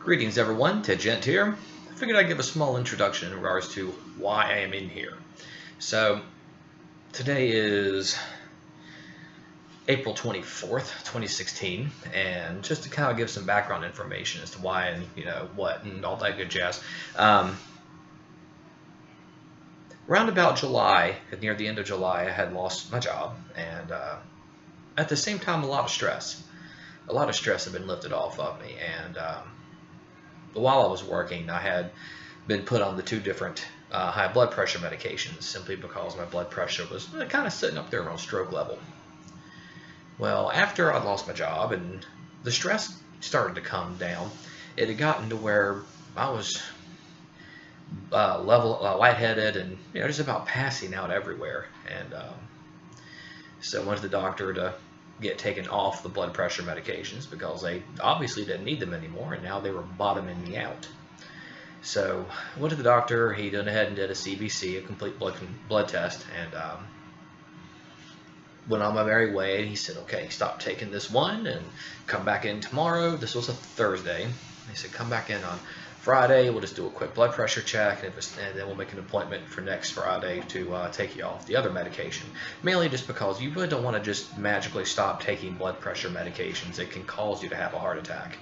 Greetings everyone, Ted Gent here. I figured I'd give a small introduction in regards to why I am in here. So, today is April 24th, 2016, and just to kind of give some background information as to why and, what and all that good jazz. Around about July, near the end of July, I had lost my job, and at the same time, a lot of stress. A lot of stress had been lifted off of me, and while I was working, I had been put on the two different high blood pressure medications simply because my blood pressure was kind of sitting up there around stroke level. Well, after I lost my job and the stress started to come down, it had gotten to where I was lightheaded and just about passing out everywhere. And so I went to the doctor to get taken off the blood pressure medications because they obviously didn't need them anymore, and now they were bottoming me out. So I went to the doctor. He went ahead and did a CBC, a complete blood test, and went on my merry way. And he said, okay, stop taking this one and come back in tomorrow. This was a Thursday. He said, come back in on Friday. We'll just do a quick blood pressure check, and then we'll make an appointment for next Friday to take you off the other medication. Mainly just because you really don't want to just magically stop taking blood pressure medications. It can cause you to have a heart attack.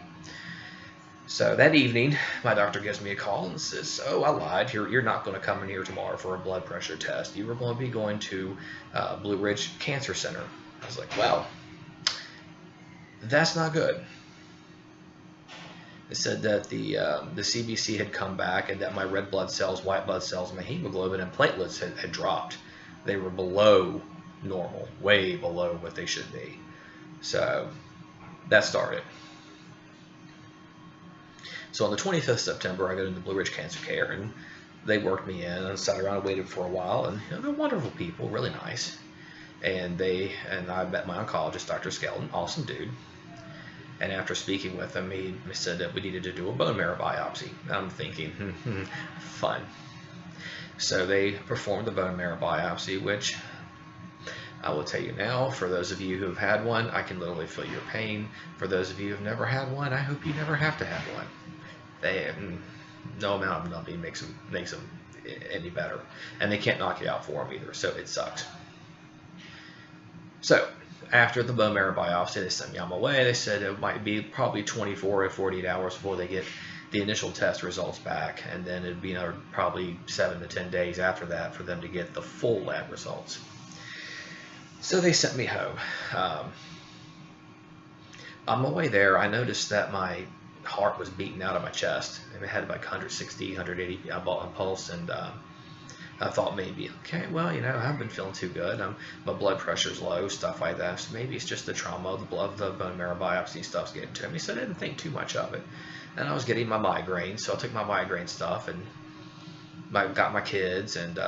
So that evening, my doctor gives me a call and says, oh, I lied. You're not going to come in here tomorrow for a blood pressure test. You were going to be going to Blue Ridge Cancer Center. I was like, wow, that's not good. It said that the CBC had come back and that my red blood cells, white blood cells, my hemoglobin and platelets had dropped. They were below normal, way below what they should be. So that started. So on the 25th of September, I got into Blue Ridge Cancer Care, and they worked me in and sat around and waited for a while. And they're wonderful people, really nice. And I met my oncologist, Dr. Skelton, awesome dude. And after speaking with him, he said that we needed to do a bone marrow biopsy. I'm thinking, fun. So they performed the bone marrow biopsy, which I will tell you now, for those of you who have had one, I can literally feel your pain. For those of you who have never had one, I hope you never have to have one. No amount of numbing makes them any better. And they can't knock you out for them either, so it sucks. So after the bone marrow biopsy, they sent me on my way. They said it might be probably 24 or 48 hours before they get the initial test results back, and then it'd be another probably 7 to 10 days after that for them to get the full lab results. So they sent me home. On my way there, I noticed that my heart was beating out of my chest. It had like 160, 180 pulse, and I thought maybe, okay, well, I haven't been feeling too good. My blood pressure's low, stuff like that. So maybe it's just the trauma of the bone marrow biopsy stuff's getting to me. So I didn't think too much of it. And I was getting my migraine, so I took my migraine stuff and got my kids, and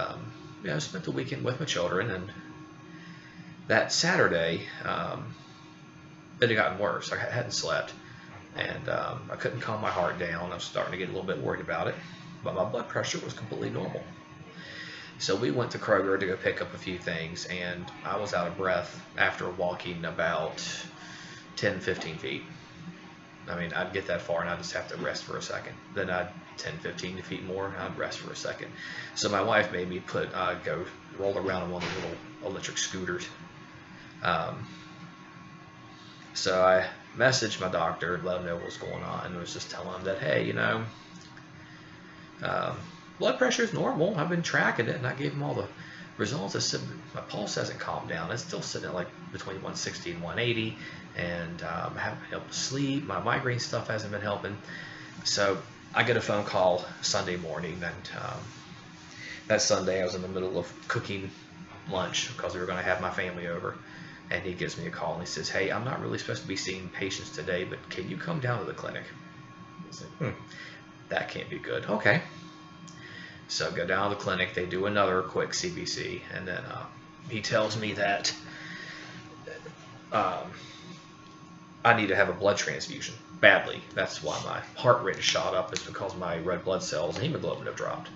spent the weekend with my children. And that Saturday, it had gotten worse. I hadn't slept, and I couldn't calm my heart down. I was starting to get a little bit worried about it, but my blood pressure was completely normal. So we went to Kroger to go pick up a few things, and I was out of breath after walking about 10, 15 feet. I mean, I'd get that far and I'd just have to rest for a second. Then I'd 10, 15 feet more, and I'd rest for a second. So my wife made me go roll around on one of the little electric scooters. So I messaged my doctor, let him know what was going on, and was just telling him that, hey, blood pressure is normal. I've been tracking it, and I gave him all the results. I said my pulse hasn't calmed down. It's still sitting at like between 160 and 180, and I haven't been able to sleep. My migraine stuff hasn't been helping. So I get a phone call Sunday morning, and that Sunday I was in the middle of cooking lunch because we were going to have my family over. And he gives me a call and he says, hey, I'm not really supposed to be seeing patients today, but can you come down to the clinic? I said, that can't be good. Okay. So I go down to the clinic. They do another quick CBC, and then he tells me that I need to have a blood transfusion badly. That's why my heart rate is shot up, is because my red blood cells and hemoglobin have dropped.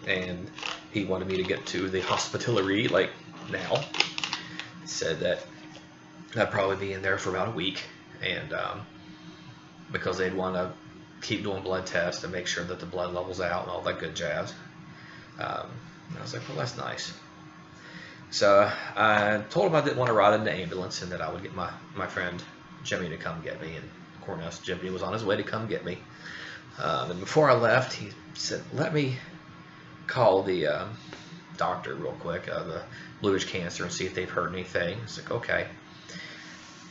And he wanted me to get to the hospitality like now. He said that I'd probably be in there for about a week, and because they'd want to keep doing blood tests to make sure that the blood level's out and all that good jazz. And I was like, well, that's nice. So I told him I didn't want to ride in the ambulance and that I would get my friend Jimmy to come get me. And of course, Jimmy was on his way to come get me. And before I left, he said, let me call the doctor real quick, the Bluish Cancer, and see if they've heard anything. I was like, okay.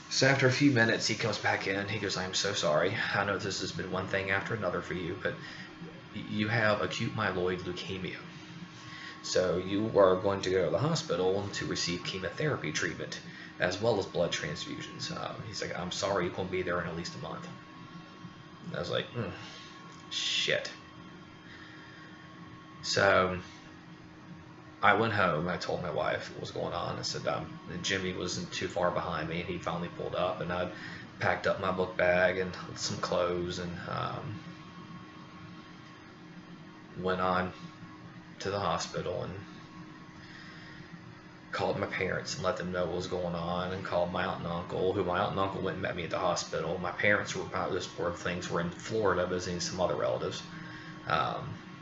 So after a few minutes, he comes back in. He goes, I'm so sorry. I know this has been one thing after another for you, but you have acute myeloid leukemia. So you are going to go to the hospital to receive chemotherapy treatment as well as blood transfusions. He's like, I'm sorry, you won't be there in at least a month. And I was like, shit. So I went home. I told my wife what was going on. I said Jimmy wasn't too far behind me, and he finally pulled up, and I packed up my book bag and some clothes and went on to the hospital and called my parents and let them know what was going on, and called my aunt and uncle, who my aunt and uncle went and met me at the hospital. My parents were about this poor things were in Florida visiting some other relatives.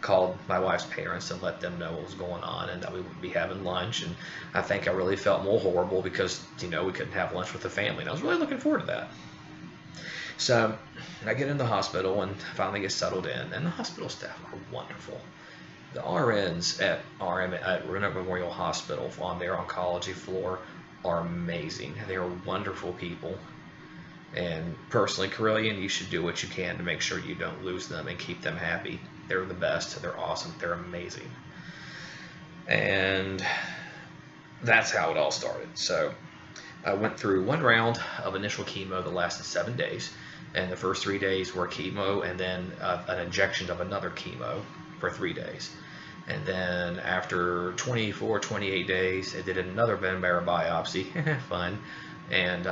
Called my wife's parents and let them know what was going on and that we would be having lunch. And I think I really felt more horrible because, you know, we couldn't have lunch with the family, and I was really looking forward to that. So I get in the hospital and finally get settled in, and the hospital staff are wonderful. The RNs at Renner Memorial Hospital on their oncology floor are amazing. They are wonderful people. And personally, Carillion, you should do what you can to make sure you don't lose them and keep them happy. They're the best. They're awesome. They're amazing. And that's how it all started. So I went through one round of initial chemo that lasted 7 days. And the first 3 days were chemo and then an injection of another chemo for 3 days. And then after 24, 28 days, I did another bone marrow biopsy. Fun. And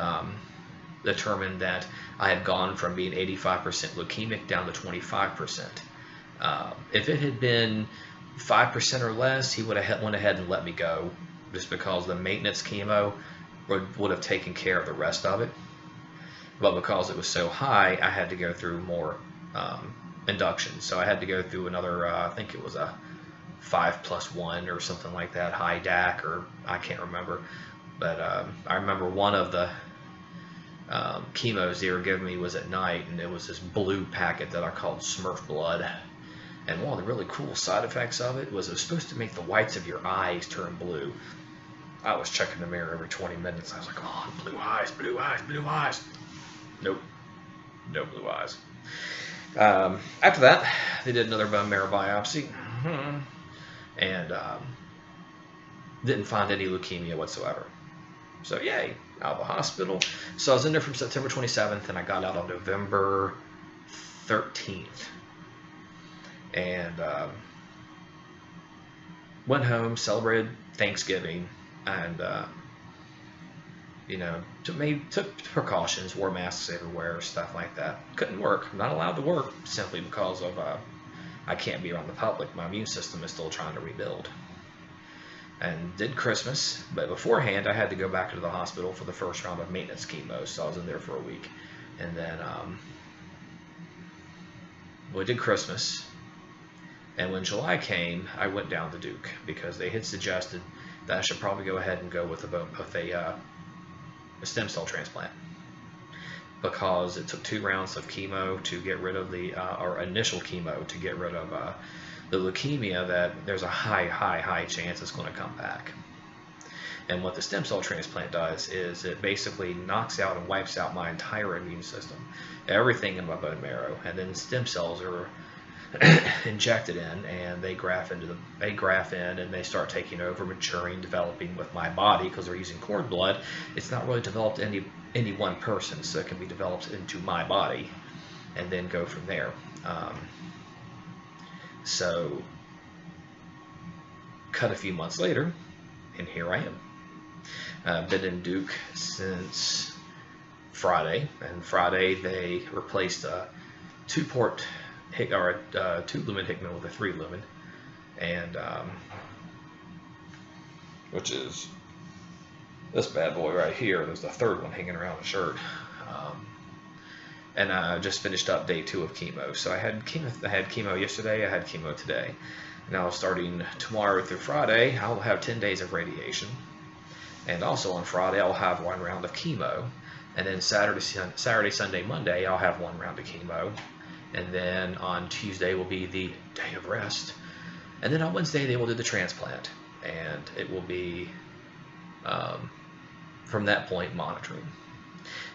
determined that I had gone from being 85% leukemic down to 25%. If it had been 5% or less, he would have went ahead and let me go, just because the maintenance chemo would have taken care of the rest of it. But because it was so high, I had to go through more induction. So I had to go through another, I think it was a 5+1 or something like that, high DAC, or I can't remember. But I remember one of the chemos they were giving me was at night, and it was this blue packet that I called Smurf blood. And one of the really cool side effects of it was supposed to make the whites of your eyes turn blue. I was checking the mirror every 20 minutes. I was like, oh, blue eyes, blue eyes, blue eyes. Nope, no blue eyes. After that, they did another bone marrow biopsy, and didn't find any leukemia whatsoever. So yay, out of the hospital. So I was in there from September 27th, and I got out on November 13th. And went home, celebrated Thanksgiving, and you know, took precautions, wore masks everywhere, stuff like that. Couldn't work. I'm not allowed to work simply because of I can't be around the public. My immune system is still trying to rebuild. And did Christmas, but beforehand I had to go back to the hospital for the first round of maintenance chemo, so I was in there for a week. And then we did Christmas, and when July came, I went down to Duke because they had suggested that I should probably go ahead and go with a stem cell transplant, because it took 2 rounds of chemo to get rid of or initial chemo to get rid of the leukemia, that there's a high chance it's going to come back. And what the stem cell transplant does is it basically knocks out and wipes out my entire immune system, everything in my bone marrow, and then stem cells are injected in, and they graft in and they start taking over, maturing, developing with my body, because they're using cord blood. It's not really developed any one person, so it can be developed into my body and then go from there. So cut a few months later, and here I am. I've been in Duke since Friday, and Friday they replaced a 2-lumen Hickman with a 3-lumen, and which is this bad boy right here. There's the 3rd one hanging around the shirt. and I just finished up day 2 of chemo. So I had chemo yesterday, I had chemo today. Now starting tomorrow through Friday, I'll have 10 days of radiation. And also on Friday, I'll have 1 round of chemo. And then Saturday, Sunday, Monday, I'll have 1 round of chemo. And then on Tuesday will be the day of rest. And then on Wednesday, they will do the transplant. And it will be, from that point, monitoring.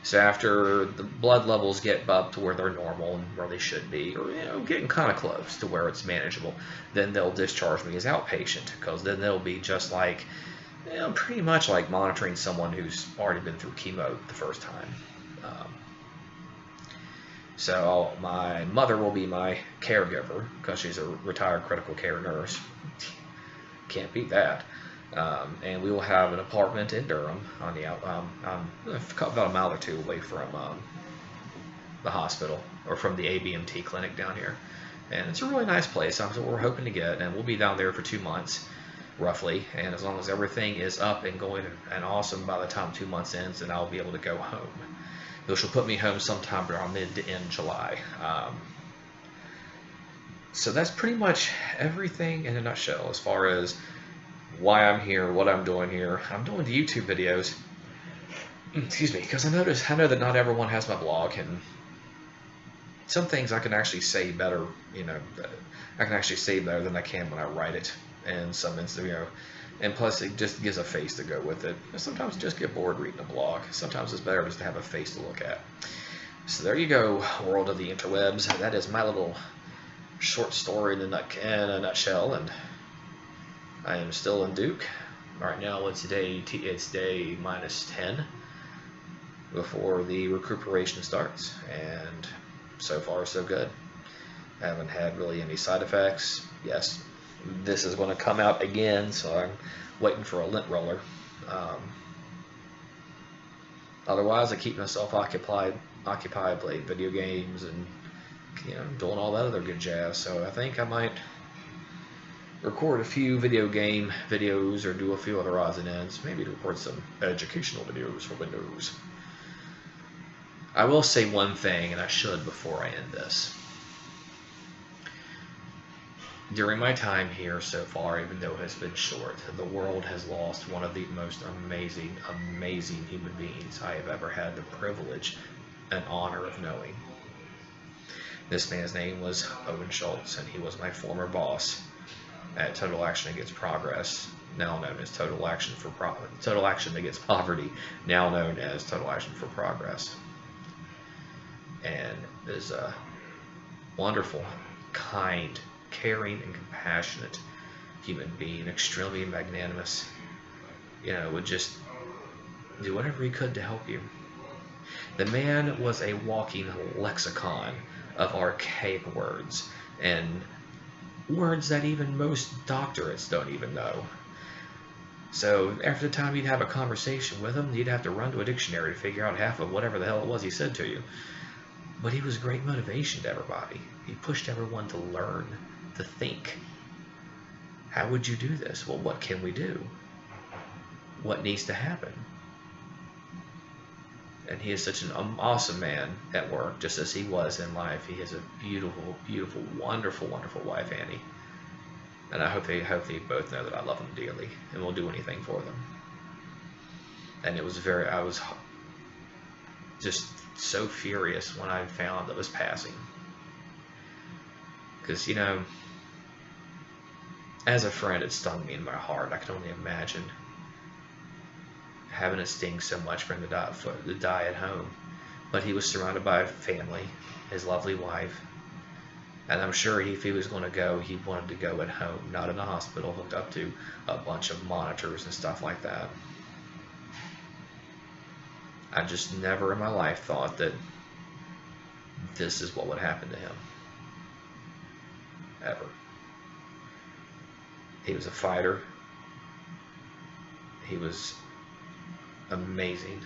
So after the blood levels get up to where they're normal and where they should be, or getting kind of close to where it's manageable, then they'll discharge me as outpatient, because then they'll be just like, pretty much like monitoring someone who's already been through chemo the first time. So my mother will be my caregiver, because she's a retired critical care nurse. Can't beat that. And we will have an apartment in Durham on the about a mile or 2 away from the hospital, or from the ABMT clinic down here. And it's a really nice place. That's what we're hoping to get, and we'll be down there for 2 months, roughly. And as long as everything is up and going and awesome by the time 2 months ends, then I'll be able to go home. Which will put me home sometime around mid to end July. So that's pretty much everything in a nutshell as far as why I'm here, what I'm doing here. I'm doing the YouTube videos, excuse me, because I know that not everyone has my blog, and some things I can actually say better, I can actually say better than I can when I write it, and some instances, and plus it just gives a face to go with it. Sometimes you just get bored reading a blog. Sometimes it's better just to have a face to look at. So there you go, world of the interwebs. That is my little short story in a nutshell, and I am still in Duke. Right now it's day -10 before the recuperation starts, and so far so good. I haven't had really any side effects. Yes, this is going to come out again, so I'm waiting for a lint roller. Otherwise, I keep myself occupied, playing video games, and doing all that other good jazz. So I think I might record a few video game videos, or do a few other odds and ends. Maybe record some educational videos for Windows. I will say one thing, and I should before I end this. During my time here so far, even though it has been short, the world has lost one of the most amazing, amazing human beings I have ever had the privilege and honor of knowing. This man's name was Owen Schultz, and he was my former boss at Total Action Against Progress, now known as Total Action Against Poverty, now known as Total Action for Progress. And is a wonderful, kind, caring, and compassionate human being, extremely magnanimous. Would just do whatever he could to help you. The man was a walking lexicon of archaic words, and words that even most doctorates don't even know. So after the time you'd have a conversation with him, you'd have to run to a dictionary to figure out half of whatever the hell it was he said to you. But he was great motivation to everybody. He pushed everyone to learn, to think. How would you do this? Well, what can we do? What needs to happen? And he is such an awesome man at work, just as he was in life. He has a beautiful, beautiful, wonderful, wonderful wife, Annie. And I hope they both know that I love them dearly and will do anything for them. And I was just so furious when I found that was passing. Because, as a friend, it stung me in my heart. I can only imagine having it sting so much for him to die at home. But he was surrounded by family, his lovely wife, and I'm sure if he was going to go, he wanted to go at home, not in a hospital hooked up to a bunch of monitors and stuff like that. I just never in my life thought that this is what would happen to him. Ever. He was a fighter. He was amazing.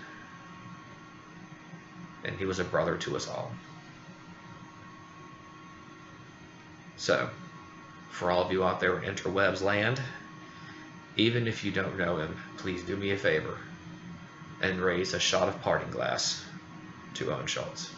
And he was a brother to us all. So, for all of you out there in interwebs land, even if you don't know him, please do me a favor and raise a shot of parting glass to Owen Schultz.